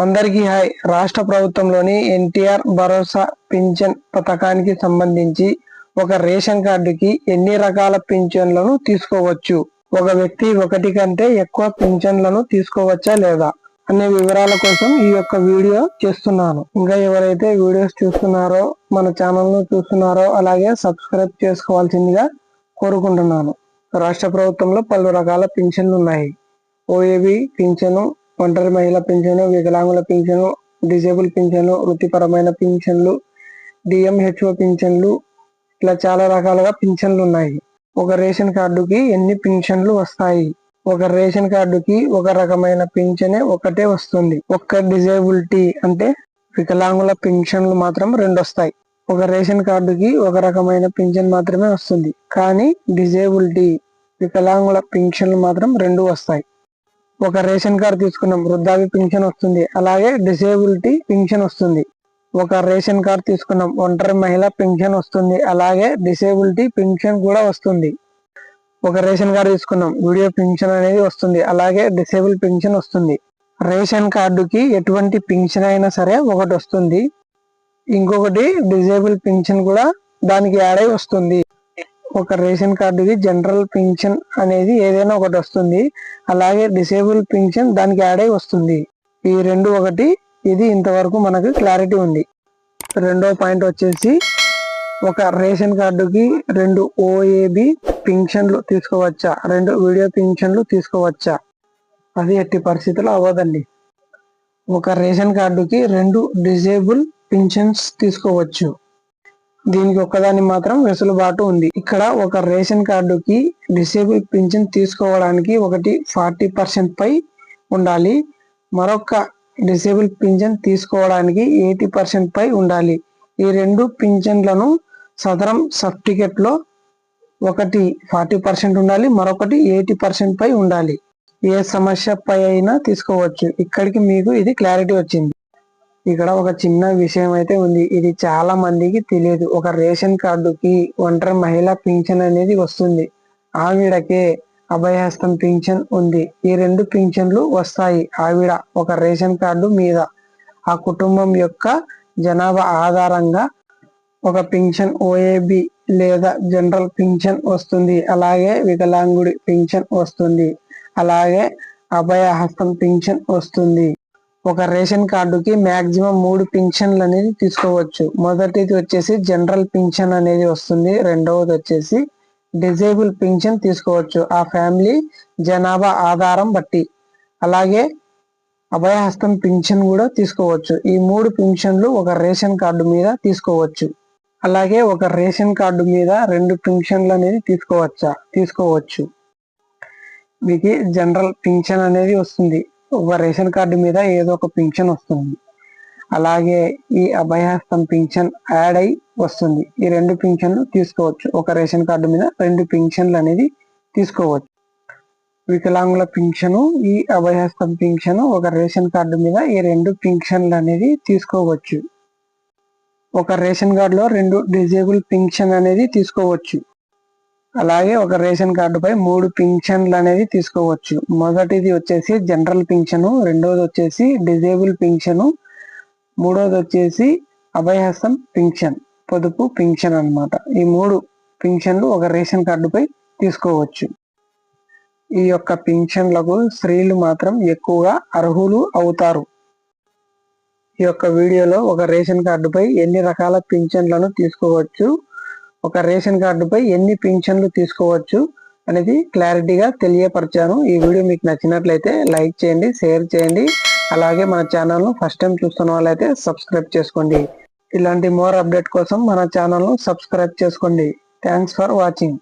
అందరికీ హాయ్. రాష్ట్ర ప్రభుత్వంలోని ఎన్టీఆర్ భరోసా పింఛన్ పథకానికి సంబంధించి ఒక రేషన్ కార్డుకి ఎన్ని రకాల పింఛన్లను తీసుకోవచ్చు, ఒక వ్యక్తి ఒకటి కంటే ఎక్కువ పింఛన్లను తీసుకోవచ్చా లేదా అనే వివరాల కోసం ఈ యొక్క వీడియో చేస్తున్నాను. ఇంకా ఎవరైతే వీడియోస్ చూస్తున్నారో, మన ఛానల్ ను చూస్తున్నారో అలాగే సబ్స్క్రైబ్ చేసుకోవాల్సిందిగా కోరుకుంటున్నాను. రాష్ట్ర ప్రభుత్వంలో పలు రకాల పింఛన్లు ఉన్నాయి. ఓఏబి పింఛను, ఒంటరి మహిళ పింఛను, వికలాంగుల పింఛను, డిజేబుల్ పింఛను, వృత్తిపరమైన పింఛన్లు, డిఎంహెచ్ఓ పింఛన్లు, ఇలా చాలా రకాలుగా పింఛన్లు ఉన్నాయి. ఒక రేషన్ కార్డుకి ఎన్ని పింఛన్లు వస్తాయి? ఒక రేషన్ కార్డుకి ఒక రకమైన పింఛనే ఒకటే వస్తుంది. ఒక్క డిజేబిలిటీ అంటే వికలాంగుల పింఛన్లు మాత్రం 2 వస్తాయి. ఒక రేషన్ కార్డుకి ఒక రకమైన పింఛన్ మాత్రమే వస్తుంది, కానీ డిజేబిలిటీ వికలాంగుల పింఛన్లు మాత్రం 2 వస్తాయి. ఒక రేషన్ కార్డు తీసుకున్నాం, వృద్ధాప్య పింఛన్ వస్తుంది, అలాగే డిసేబిలిటీ పింఛన్ వస్తుంది. ఒక రేషన్ కార్డు తీసుకున్నాం, ఒంటరి మహిళ పింఛన్ వస్తుంది, అలాగే డిసేబిలిటీ పింఛన్ కూడా వస్తుంది. ఒక రేషన్ కార్డు తీసుకున్నాం, వీడియో పింఛన్ అనేది వస్తుంది, అలాగే డిసేబుల్ పింఛన్ వస్తుంది. రేషన్ కార్డుకి ఎటువంటి పింఛన్ అయినా సరే ఒకటి వస్తుంది, ఇంకొకటి డిసేబుల్ పింఛన్ కూడా దానికి యాడ్ అయి వస్తుంది. ఒక రేషన్ కార్డుకి జనరల్ పింఛన్ అనేది ఏదైనా ఒకటి వస్తుంది, అలాగే డిసేబుల్ పింఛన్ దానికి యాడ్ అయి వస్తుంది. ఈ 2 ఒకటి. ఇది ఇంతవరకు మనకు క్లారిటీ ఉంది. రెండో పాయింట్ వచ్చేసి, ఒక రేషన్ కార్డుకి 2 ఓఏబి పింఛన్లు తీసుకోవచ్చా, 2 వీడియో పింఛన్లు తీసుకోవచ్చా? అది ఎట్టి పరిస్థితుల్లో అవ్వదండి. ఒక రేషన్ కార్డుకి 2 డిసేబుల్ పింఛన్స్ తీసుకోవచ్చు. దీనికి ఒక్కదాన్ని మాత్రం వెసులుబాటు ఉంది. ఇక్కడ ఒక రేషన్ కార్డుకి డిసేబుల్ పింఛన్ తీసుకోవడానికి ఒకటి 40% పై ఉండాలి, మరొక డిసేబుల్ పింఛన్ తీసుకోవడానికి 80% పై ఉండాలి. ఈ 2 పింఛన్లను సదరం సర్టిఫికెట్ లో ఒకటి 40% ఉండాలి, మరొకటి 80% పై ఉండాలి. ఏ సమస్య పై అయినా తీసుకోవచ్చు. ఇక్కడికి మీకు ఇది క్లారిటీ వచ్చింది. ఇక్కడ ఒక చిన్న విషయం అయితే ఉంది, ఇది చాలా మందికి తెలియదు. ఒక రేషన్ కార్డుకి ఒంటరి మహిళ పింఛన్ అనేది వస్తుంది, ఆవిడకే అభయహస్తం పింఛన్ ఉంది. ఈ 2 పింఛన్లు వస్తాయి. ఆవిడ ఒక రేషన్ కార్డు మీద ఆ కుటుంబం యొక్క జనాభా ఆధారంగా ఒక పింఛన్ ఓఏబి లేదా జనరల్ పింఛన్ వస్తుంది, అలాగే వికలాంగుడి పింఛన్ వస్తుంది, అలాగే అభయహస్తం పింఛన్ వస్తుంది. ఒక రేషన్ కార్డుకి మాక్సిమం 3 పింఛన్లు అనేది తీసుకోవచ్చు. మొదటిది వచ్చేసి జనరల్ పింఛన్ అనేది వస్తుంది, రెండవది వచ్చేసి డిజేబుల్ పింఛన్ తీసుకోవచ్చు ఆ ఫ్యామిలీ జనాభా ఆధారం బట్టి, అలాగే అభయహస్తం పింఛన్ కూడా తీసుకోవచ్చు. ఈ 3 పింఛన్లు ఒక రేషన్ కార్డు మీద తీసుకోవచ్చు. అలాగే ఒక రేషన్ కార్డు మీద 2 పింఛన్లు అనేది తీసుకోవచ్చు. మీకు జనరల్ పింఛన్ అనేది వస్తుంది, ఒక రేషన్ కార్డు మీద ఏదో ఒక పింఛన్ వస్తుంది, అలాగే ఈ అభయహస్తం పింఛన్ యాడ్ అయి వస్తుంది. ఈ 2 పింఛన్లు తీసుకోవచ్చు. ఒక రేషన్ కార్డు మీద 2 పింఛన్లు అనేది తీసుకోవచ్చు. వికలాంగుల పింఛను, ఈ అభయహస్తం పింఛను ఒక రేషన్ కార్డు మీద ఈ 2 పింఛన్లు అనేది తీసుకోవచ్చు. ఒక రేషన్ కార్డులో 2 డిజేబుల్ పింఛన్ అనేది తీసుకోవచ్చు. అలాగే ఒక రేషన్ కార్డుపై 3 పింఛన్లు అనేది తీసుకోవచ్చు. మొదటిది వచ్చేసి జనరల్ పింఛను, రెండోది వచ్చేసి డిజేబుల్ పింఛను, మూడోది వచ్చేసి అభయహస్తం పింఛన్, పొదుపు పింఛన్ అన్నమాట. ఈ 3 పింఛన్లు ఒక రేషన్ కార్డుపై తీసుకోవచ్చు. ఈ యొక్క పింఛన్లకు స్త్రీలు మాత్రం ఎక్కువగా అర్హులు అవుతారు. ఈ యొక్క వీడియోలో ఒక రేషన్ కార్డుపై ఎన్ని రకాల పింఛన్లను తీసుకోవచ్చు, ఒక రేషన్ కార్డుపై ఎన్ని పింఛన్లు తీసుకోవచ్చు అనేది క్లారిటీగా తెలియపరిచాను. ఈ వీడియో మీకు నచ్చినట్లయితే లైక్ చేయండి, షేర్ చేయండి, అలాగే మన ఛానల్ను ఫస్ట్ టైం చూస్తున్న వాళ్ళైతే సబ్స్క్రైబ్ చేసుకోండి. ఇలాంటి మోర్ అప్డేట్ కోసం మన ఛానల్ను సబ్స్క్రైబ్ చేసుకోండి. Thanks for watching.